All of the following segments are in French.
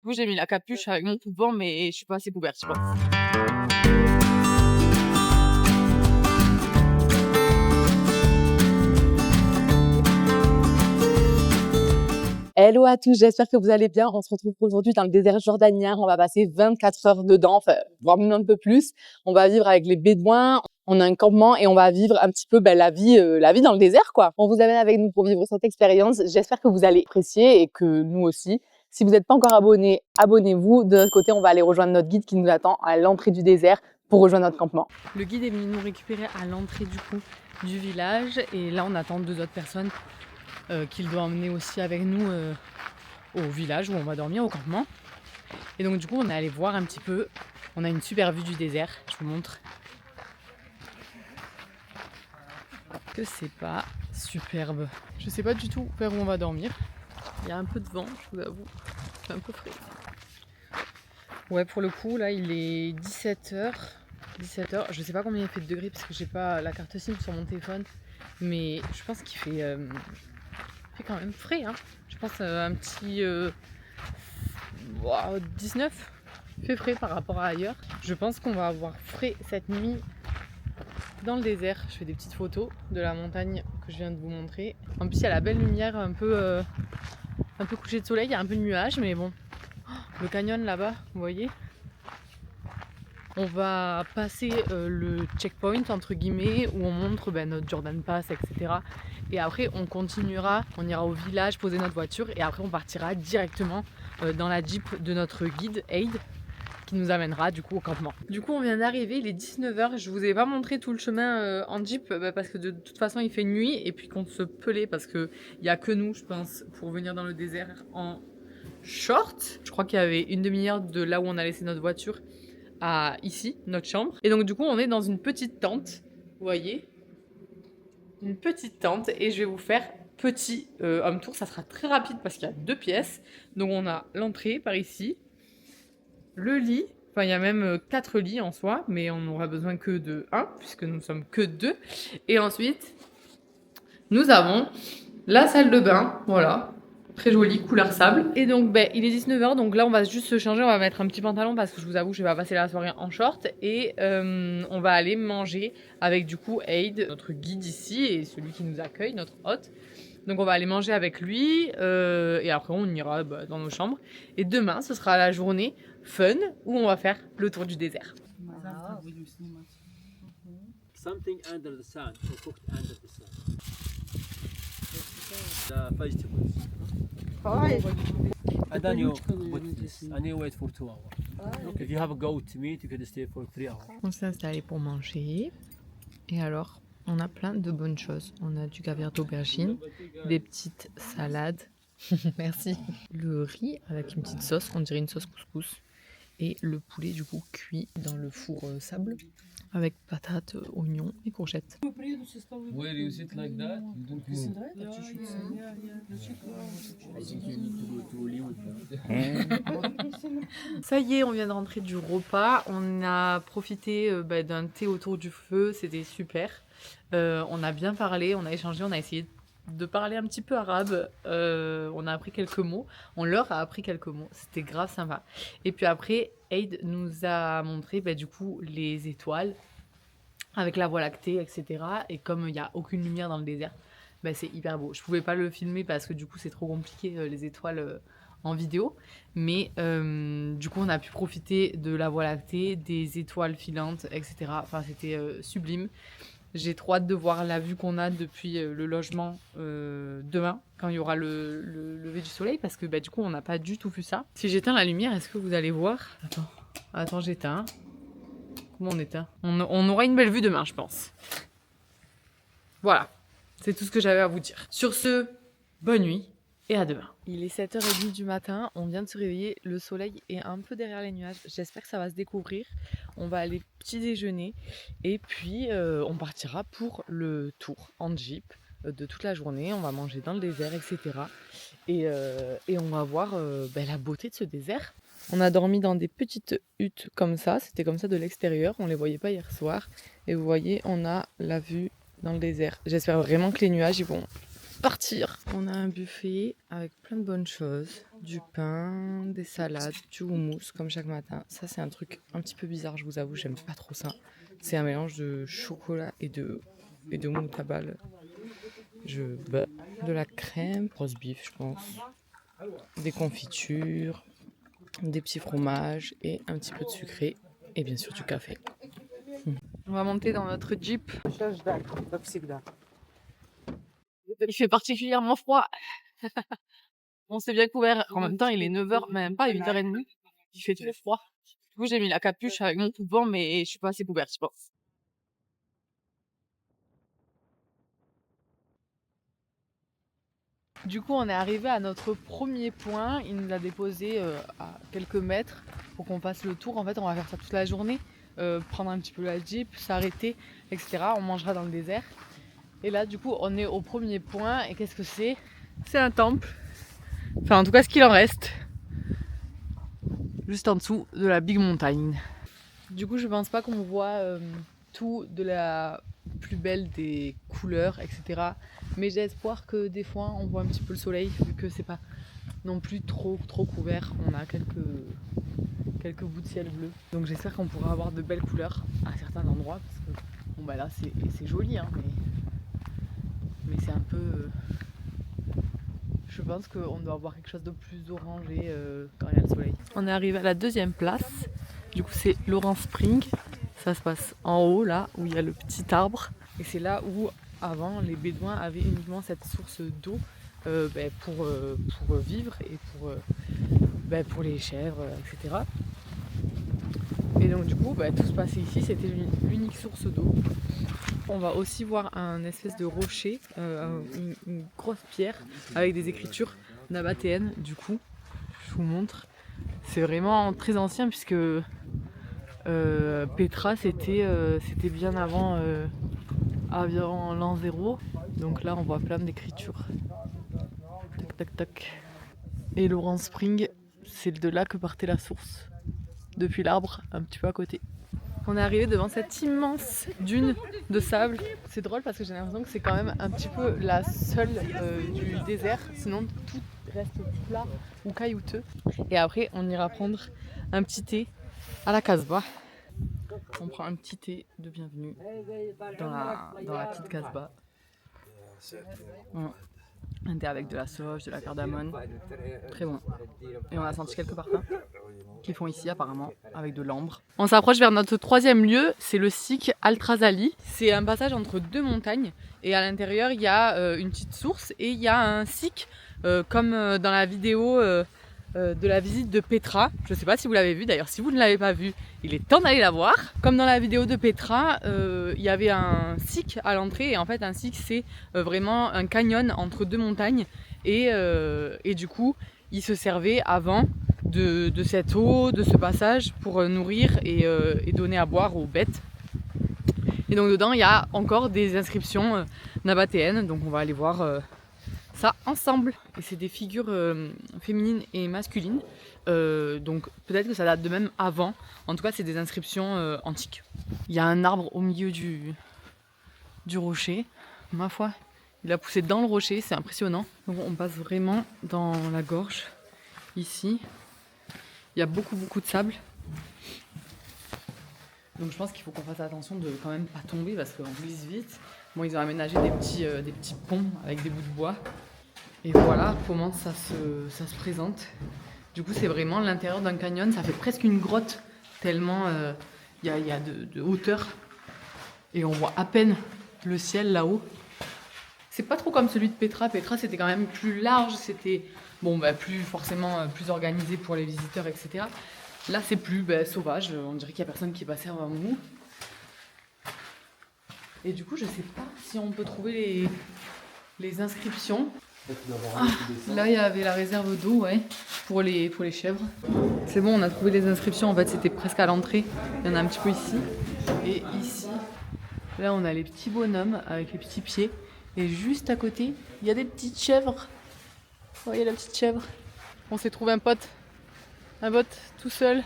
coup, j'ai mis la capuche avec mon coupe-vent, mais je suis pas assez couverte, je pense. Hello à tous, j'espère que vous allez bien. On se retrouve aujourd'hui dans le désert jordanien. On va passer 24 heures dedans, enfin, voire même un peu plus. On va vivre avec les bédouins. On a un campement et on va vivre un petit peu la vie dans le désert, quoi. On vous amène avec nous pour vivre cette expérience. J'espère que vous allez apprécier et que nous aussi. Si vous n'êtes pas encore abonné, abonnez-vous. De notre côté, on va aller rejoindre notre guide qui nous attend à l'entrée du désert pour rejoindre notre campement. Le guide est venu nous récupérer à l'entrée du village et là, on attend 2 autres personnes qu'il doit emmener aussi avec nous au village où on va dormir, au campement. Et donc du coup on est allé voir un petit peu, on a une super vue du désert, je vous montre. Que c'est pas superbe. Je sais pas du tout vers où on va dormir. Il y a un peu de vent, je vous avoue, c'est un peu frais. Ouais, pour le coup là il est 17h. Je sais pas combien il fait de degrés parce que j'ai pas la carte SIM sur mon téléphone, mais je pense qu'il fait quand même frais, hein. Je pense un petit 19 fait frais par rapport à ailleurs. Je pense qu'on va avoir frais cette nuit dans le désert. Je fais des petites photos de la montagne que je viens de vous montrer. En plus il y a la belle lumière, un peu coucher de soleil, il y a un peu de nuages, mais bon. Le canyon là-bas, vous voyez. On va passer le checkpoint entre guillemets où on montre notre Jordan Pass, etc. Et après on continuera, on ira au village poser notre voiture et après on partira directement dans la Jeep de notre guide Aid qui nous amènera du coup au campement. Du coup on vient d'arriver, il est 19h, je vous ai pas montré tout le chemin en Jeep parce que de toute façon il fait nuit et puis qu'on se pelait parce qu'il n'y a que nous je pense pour venir dans le désert en short. Je crois qu'il y avait une demi-heure de là où on a laissé notre voiture à ici, notre chambre. Et donc du coup on est dans une petite tente, vous voyez, une petite tente et je vais vous faire petit home tour, ça sera très rapide parce qu'il y a 2 pièces. Donc on a l'entrée par ici, le lit, enfin il y a même 4 lits en soi, mais on n'aura besoin que de 1 puisque nous sommes que 2. Et ensuite nous avons la salle de bain, voilà. Très joli, couleur sable. Et donc il est 19h, donc là on va juste se changer, on va mettre un petit pantalon parce que je vous avoue je vais pas passer la soirée en short. Et on va aller manger avec du coup Aid, notre guide ici et celui qui nous accueille, notre hôte. Donc on va aller manger avec lui et après on ira dans nos chambres. Et demain ce sera la journée fun où on va faire le tour du désert. Something under the sun or cooked under the sun. The vegetables. And then you put this and you wait for 2 hours. If you have a goat meat, you can stay for 3 hours. On s'est installé pour manger. Et alors, on a plein de bonnes choses. On a du caviar d'aubergine, des petites salades. Merci. Le riz avec une petite sauce, on dirait une sauce couscous. Et le poulet du coup cuit dans le four sable avec patates, oignons et courgettes. Where you sit like that, you don't move. I think you need to go to Hollywood. Ça y est, on vient de rentrer du repas. On a profité d'un thé autour du feu, c'était super. On a bien parlé, on a échangé, on a essayé de parler un petit peu arabe. On a appris quelques mots. On leur a appris quelques mots. C'était grave sympa. Et puis après, Aid nous a montré du coup les étoiles avec la voie lactée, etc. Et comme il n'y a aucune lumière dans le désert, c'est hyper beau. Je pouvais pas le filmer parce que du coup c'est trop compliqué les étoiles en vidéo. Mais du coup on a pu profiter de la voie lactée, des étoiles filantes, etc. Enfin c'était sublime. J'ai trop hâte de voir la vue qu'on a depuis le logement demain, quand il y aura le lever du soleil, parce que du coup, on n'a pas du tout vu ça. Si j'éteins la lumière, est-ce que vous allez voir? Attends, j'éteins. Comment on éteint? On aura une belle vue demain, je pense. Voilà, c'est tout ce que j'avais à vous dire. Sur ce, bonne nuit et à demain. Il est 7h30 du matin, on vient de se réveiller, le soleil est un peu derrière les nuages, j'espère que ça va se découvrir. On va aller petit déjeuner et puis on partira pour le tour en Jeep de toute la journée. On va manger dans le désert, etc. Et on va voir la beauté de ce désert. On a dormi dans des petites huttes comme ça, c'était comme ça de l'extérieur, on les voyait pas hier soir. Et vous voyez, on a la vue dans le désert. J'espère vraiment que les nuages ils vont partir. On a un buffet avec plein de bonnes choses. Du pain, des salades, du houmous comme chaque matin. Ça c'est un truc un petit peu bizarre, je vous avoue, j'aime pas trop ça. C'est un mélange de chocolat et de moutarde. De la crème, roast beef je pense. Des confitures, des petits fromages et un petit peu de sucré. Et bien sûr du café. On va monter dans notre Jeep. Il fait particulièrement froid. On s'est bien couvert. En même temps, il est 9h, même pas 8h30. Il fait très froid. Du coup, j'ai mis la capuche avec mon coupe-vent, mais je suis pas assez couverte, je pense. Du coup, on est arrivé à notre premier point. Il nous a déposé à quelques mètres pour qu'on fasse le tour. En fait, on va faire ça toute la journée. Prendre un petit peu la Jeep, s'arrêter, etc. On mangera dans le désert. Et là, du coup, on est au premier point. Et qu'est-ce que c'est? C'est un temple. Enfin, en tout cas, ce qu'il en reste. Juste en dessous de la Big Mountain. Du coup, je pense pas qu'on voit tout de la plus belle des couleurs, etc. Mais j'ai espoir que des fois, on voit un petit peu le soleil, vu que c'est pas non plus trop couvert. On a quelques bouts de ciel bleu. Donc j'espère qu'on pourra avoir de belles couleurs à certains endroits. Parce que bon, bah là, c'est joli, hein, mais c'est un peu... Je pense qu'on doit avoir quelque chose de plus orangé quand il y a le soleil. On est arrivé à la deuxième place. Du coup, c'est Lawrence Spring. Ça se passe en haut, là, où il y a le petit arbre. Et c'est là où, avant, les Bédouins avaient uniquement cette source d'eau pour vivre et pour les chèvres, etc. Et donc, du coup, tout se passait ici. C'était l'unique source d'eau. On va aussi voir un espèce de rocher, une grosse pierre avec des écritures nabatéennes. Du coup, je vous montre. C'est vraiment très ancien puisque Petra c'était bien avant l'an 0. Donc là, on voit plein d'écritures. Tac, tac, tac. Et Lawrence Spring, c'est de là que partait la source. Depuis l'arbre, un petit peu à côté. On est arrivé devant cette immense dune de sable. C'est drôle parce que j'ai l'impression que c'est quand même un petit peu la seule du désert. Sinon tout reste plat ou caillouteux. Et après on ira prendre un petit thé à la Casbah. On prend un petit thé de bienvenue dans la petite Casbah. Un thé avec de la sauge, de la cardamone. Très bon. Et on a senti quelques parfums qu'ils font ici apparemment avec de l'ambre. On s'approche vers notre troisième lieu, c'est le Sikh Al-Trazali. C'est un passage entre deux montagnes et à l'intérieur il y a une petite source et il y a un Sikh comme dans la vidéo de la visite de Petra. Je ne sais pas si vous l'avez vu, d'ailleurs si vous ne l'avez pas vu, il est temps d'aller la voir. Comme dans la vidéo de Petra, il y avait un Sikh à l'entrée et en fait un Sikh c'est vraiment un canyon entre deux montagnes et du coup il se servait avant de cette eau, de ce passage pour nourrir et donner à boire aux bêtes. Et donc dedans il y a encore des inscriptions nabatéennes, donc on va aller voir ça ensemble. Et c'est des figures féminines et masculines, donc peut-être que ça date de même avant. En tout cas c'est des inscriptions antiques. Il y a un arbre au milieu du rocher, ma foi il a poussé dans le rocher, c'est impressionnant. Donc on passe vraiment dans la gorge ici. Il y a beaucoup de sable. Donc je pense qu'il faut qu'on fasse attention de quand même pas tomber parce qu'on glisse vite. Bon, ils ont aménagé des petits ponts avec des bouts de bois. Et voilà comment ça se présente. Du coup c'est vraiment l'intérieur d'un canyon, ça fait presque une grotte tellement il y a de hauteur. Et on voit à peine le ciel là-haut. C'est pas trop comme celui de Petra. Petra c'était quand même plus large, c'était plus organisé pour les visiteurs, etc. Là c'est plus sauvage, on dirait qu'il n'y a personne qui est passé avant nous. Et du coup je sais pas si on peut trouver les inscriptions. Là il y avait la réserve d'eau pour les chèvres. C'est bon, on a trouvé les inscriptions, en fait c'était presque à l'entrée. Il y en a un petit peu ici. Et ici, là on a les petits bonhommes avec les petits pieds. Et juste à côté, il y a des petites chèvres. Vous voyez la petite chèvre? On s'est trouvé un pote tout seul.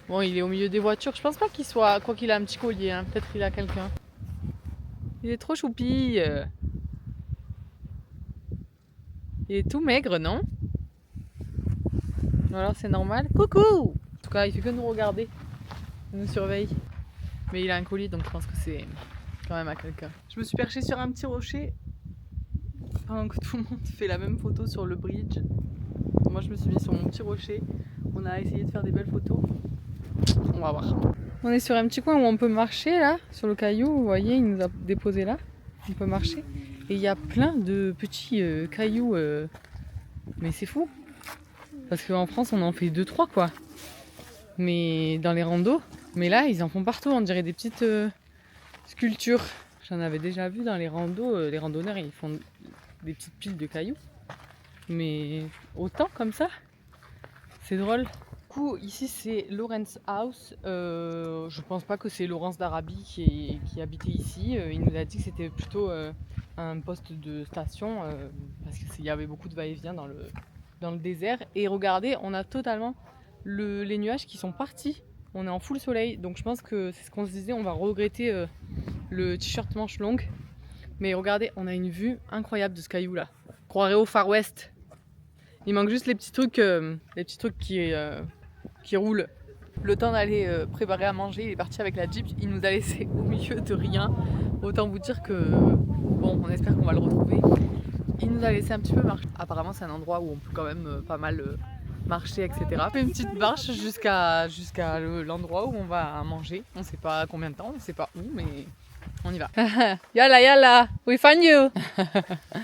Bon, il est au milieu des voitures. Je pense pas qu'il soit... Quoi qu'il a un petit collier, hein. Peut-être qu'il a quelqu'un. Il est trop choupi. Il est tout maigre, non? Alors c'est normal. Coucou! En tout cas, il fait que nous regarder. Il nous surveille. Mais il a un colis, donc je pense que c'est quand même à quelqu'un. Je me suis perchée sur un petit rocher pendant que tout le monde fait la même photo sur le bridge. Moi, je me suis mis sur mon petit rocher. On a essayé de faire des belles photos. On va voir. On est sur un petit coin où on peut marcher là, sur le caillou. Vous voyez, il nous a déposé là. On peut marcher. Et il y a plein de petits cailloux. Mais c'est fou. Parce qu'en France, on en fait 2-3 quoi. Mais dans les randos. Mais là, ils en font partout. On dirait des petites sculptures. J'en avais déjà vu dans les randos. Les randonneurs, ils font des petites piles de cailloux. Mais autant comme ça, c'est drôle. Du coup, ici c'est Lawrence House. Je pense pas que c'est Laurence d'Arabie qui habitait ici. Il nous a dit que c'était plutôt un poste de station parce qu'il y avait beaucoup de va-et-vient dans le désert. Et regardez, on a totalement les nuages qui sont partis. On est en full soleil, donc je pense que c'est ce qu'on se disait. On va regretter le t-shirt manche longue. Mais regardez, on a une vue incroyable de ce caillou là. Croirait au Far West. Il manque juste les petits trucs qui roulent. Le temps d'aller préparer à manger, il est parti avec la Jeep. Il nous a laissé au milieu de rien. Autant vous dire que, bon, on espère qu'on va le retrouver. Il nous a laissé un petit peu marcher. Apparemment, c'est un endroit où on peut quand même pas mal marcher, etc. On fait une petite marche jusqu'à l'endroit où on va manger. On sait pas combien de temps, on sait pas où, mais on y va. Yalla yalla, we find you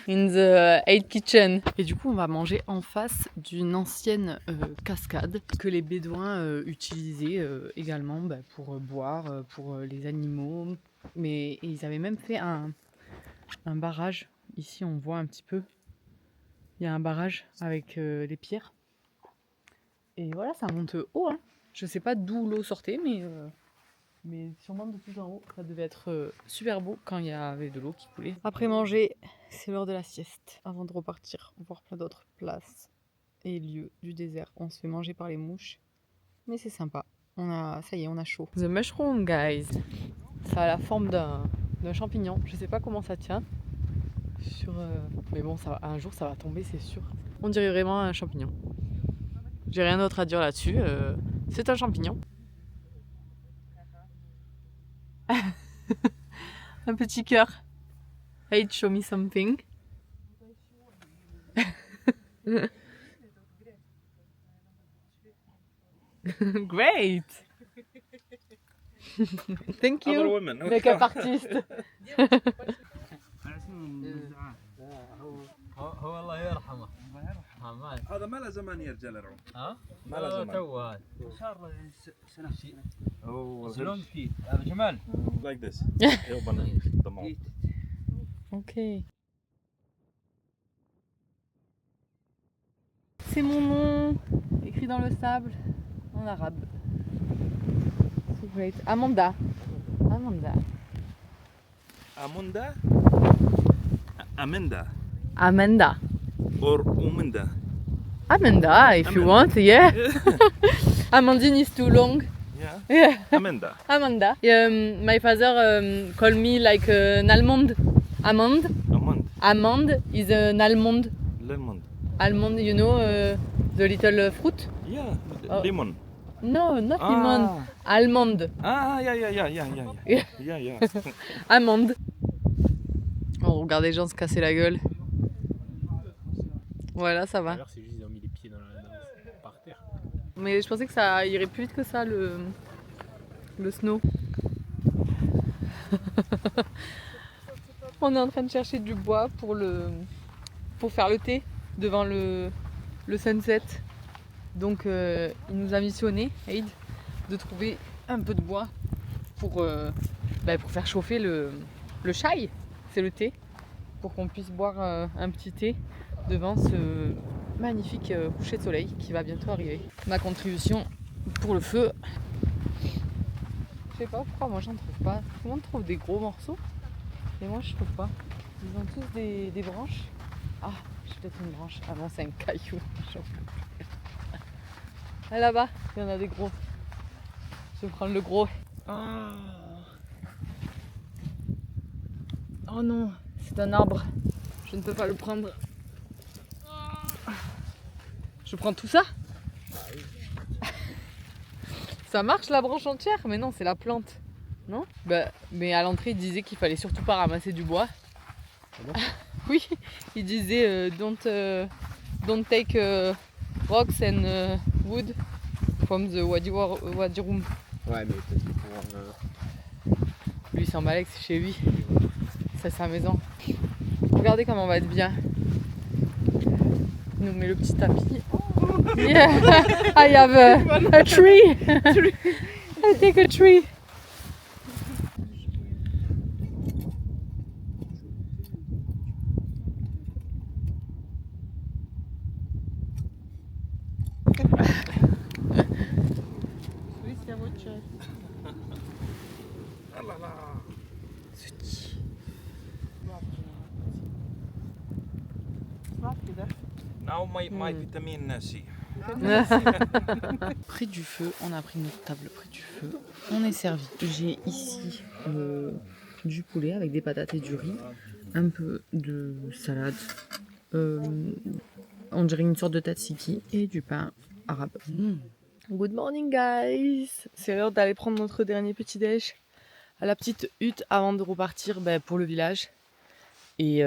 in the 8 kitchen. Et du coup, on va manger en face d'une ancienne cascade que les Bédouins utilisaient également pour boire, pour les animaux. Mais ils avaient même fait un barrage. Ici, on voit un petit peu. Il y a un barrage avec des pierres. Et voilà, ça monte haut. Hein. Je sais pas d'où l'eau sortait, mais sûrement de plus en haut. Ça devait être super beau quand il y avait de l'eau qui coulait. Après manger, c'est l'heure de la sieste. Avant de repartir, voir plein d'autres places et lieux du désert. On se fait manger par les mouches, mais c'est sympa. Ça y est, on a chaud. The mushroom, guys. Ça a la forme d'un champignon. Je sais pas comment ça tient. Mais bon, un jour ça va tomber, c'est sûr. On dirait vraiment un champignon. J'ai rien d'autre à dire là-dessus. C'est un champignon. Un petit cœur. Hey, show me something. Great. Thank you. Other women. Makeup artist. هو الله يرحمه. هذا ما له زمان يا رجال العمر. ها؟ ما له زمان. تو هذا. صار سنة. شلون كيف؟ هذا جمال. Like this. Open the mouth. Ok. C'est mon nom, écrit dans le sable, en arabe. So great. Amanda. Amanda. Amanda. Amanda. Amanda. Or Umenda. Amanda, if you Amanda. want, yeah. Amandine is too long. Yeah. Yeah. Amanda. Amanda. My father call me like an almond. Almond. Amand. Almond is an almond. Lemon. Almond, you know, the little fruit? Yeah. Oh. Lemon. No, not lemon. Almond. Yeah. Amande. On regarde les gens se casser la gueule. Voilà, ça va. D'ailleurs, c'est juste ils ont mis les pieds par terre. Mais je pensais que ça irait plus vite que ça, le snow. On est en train de chercher du bois pour faire le thé devant le sunset. Donc il nous a missionné, Aid, de trouver un peu de bois pour faire chauffer le chai, c'est le thé, pour qu'on puisse boire un petit thé devant ce magnifique coucher de soleil qui va bientôt arriver. Ma contribution pour le feu. Je sais pas pourquoi moi j'en trouve pas. Tout le monde trouve des gros morceaux et moi je trouve pas. Ils ont tous des branches. Ah, j'ai peut-être une branche. Ah non, c'est un caillou. Ah, là-bas, il y en a des gros. Je vais prendre le gros. Oh non, c'est un arbre. Je ne peux pas le prendre. Je prends tout ça? Ça marche la branche entière? Mais non, c'est la plante. Non? Bah, mais à l'entrée, il disait qu'il fallait surtout pas ramasser du bois. Oui, il disait don't take rocks and wood from the wadi room. Ouais, mais peut-être pour... Lui, il s'en balèque, c'est chez lui. C'est sa maison. Regardez comment on va être bien. Il nous met le petit tapis. Yeah, I have a tree. I take a tree. Now my vitamin C. Près du feu, on a pris notre table près du feu. On est servi. J'ai ici du poulet avec des patates et du riz, un peu de salade, on dirait une sorte de tzatziki et du pain arabe. Good morning guys. C'est l'heure d'aller prendre notre dernier petit déj à la petite hutte avant de repartir pour le village et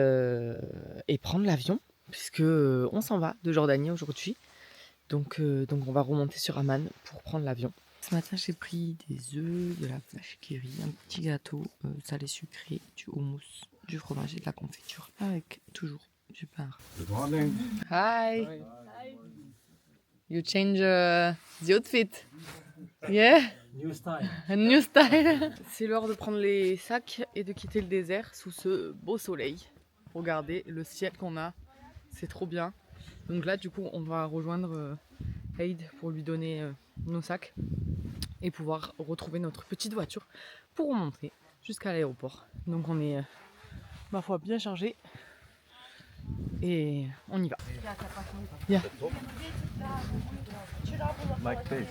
prendre l'avion puisque on s'en va de Jordanie aujourd'hui. Donc on va remonter sur Amman pour prendre l'avion. Ce matin j'ai pris des œufs, de la vache qui rit, un petit gâteau salé sucré, du houmous, du fromage et de la confiture avec toujours du pain. Good morning. Hi. You change the outfit. Yeah. New style. A new style. C'est l'heure de prendre les sacs et de quitter le désert sous ce beau soleil. Regardez le ciel qu'on a, c'est trop bien. Donc là du coup on va rejoindre Aid pour lui donner nos sacs et pouvoir retrouver notre petite voiture pour remonter jusqu'à l'aéroport. Donc on est ma foi bien chargé et on y va. Yeah. Like this.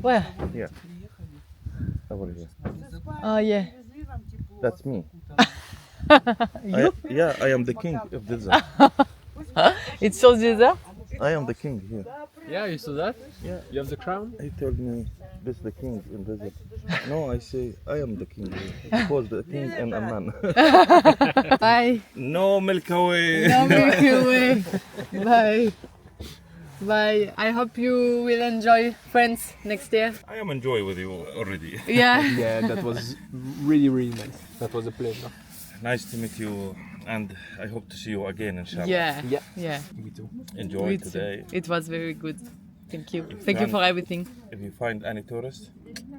Ouais. Yeah. Over here. Oh yeah. That's me. You? I am the king of desert. It's your desert? I am the king here. Yeah, you saw that? Yeah. You have the crown? He told me this the king in desert. No, I say I am the king here. Because the king and a man. Bye. No milk away. No Milky Way. Bye. Bye. I hope you will enjoy France next year. I am enjoy with you already. Yeah. Yeah, that was really, really nice. That was a pleasure. Nice to meet you, and I hope to see you again, inshallah. Yeah. Yeah. Yeah. Me too. Enjoy Me too. today. It was very good. Thank you. Thank you for everything. If you find any tourists,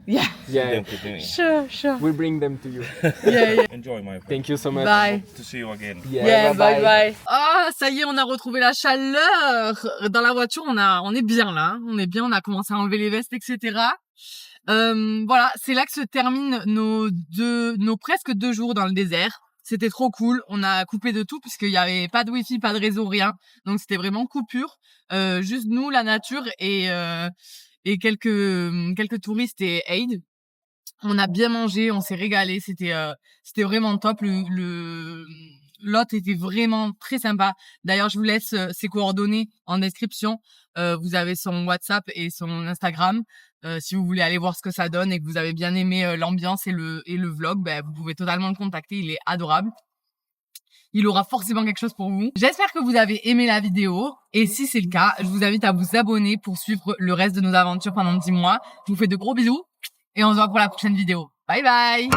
Yeah. Yeah, then to me. Sure, sure. we bring them to you. Yeah, yeah. Enjoy, my friend. Thank you so much. Bye. To see you again. Yeah, bye bye. Ah, ça y est, on a retrouvé la chaleur. Dans la voiture, on est bien là. Hein. On est bien, on a commencé à enlever les vestes, etc. Voilà, c'est là que se terminent nos presque 2 jours dans le désert. C'était trop cool. On a coupé de tout puisqu'il y avait pas de wifi, pas de réseau, rien. Donc c'était vraiment coupure. Juste nous, la nature et quelques touristes et Aid. On a bien mangé, on s'est régalé. C'était vraiment top. L'hôte était vraiment très sympa. D'ailleurs, je vous laisse ses coordonnées en description. Vous avez son WhatsApp et son Instagram. Si vous voulez aller voir ce que ça donne et que vous avez bien aimé l'ambiance et le vlog, vous pouvez totalement le contacter. Il est adorable. Il aura forcément quelque chose pour vous. J'espère que vous avez aimé la vidéo. Et si c'est le cas, je vous invite à vous abonner pour suivre le reste de nos aventures pendant 10 mois. Je vous fais de gros bisous. Et on se voit pour la prochaine vidéo. Bye bye!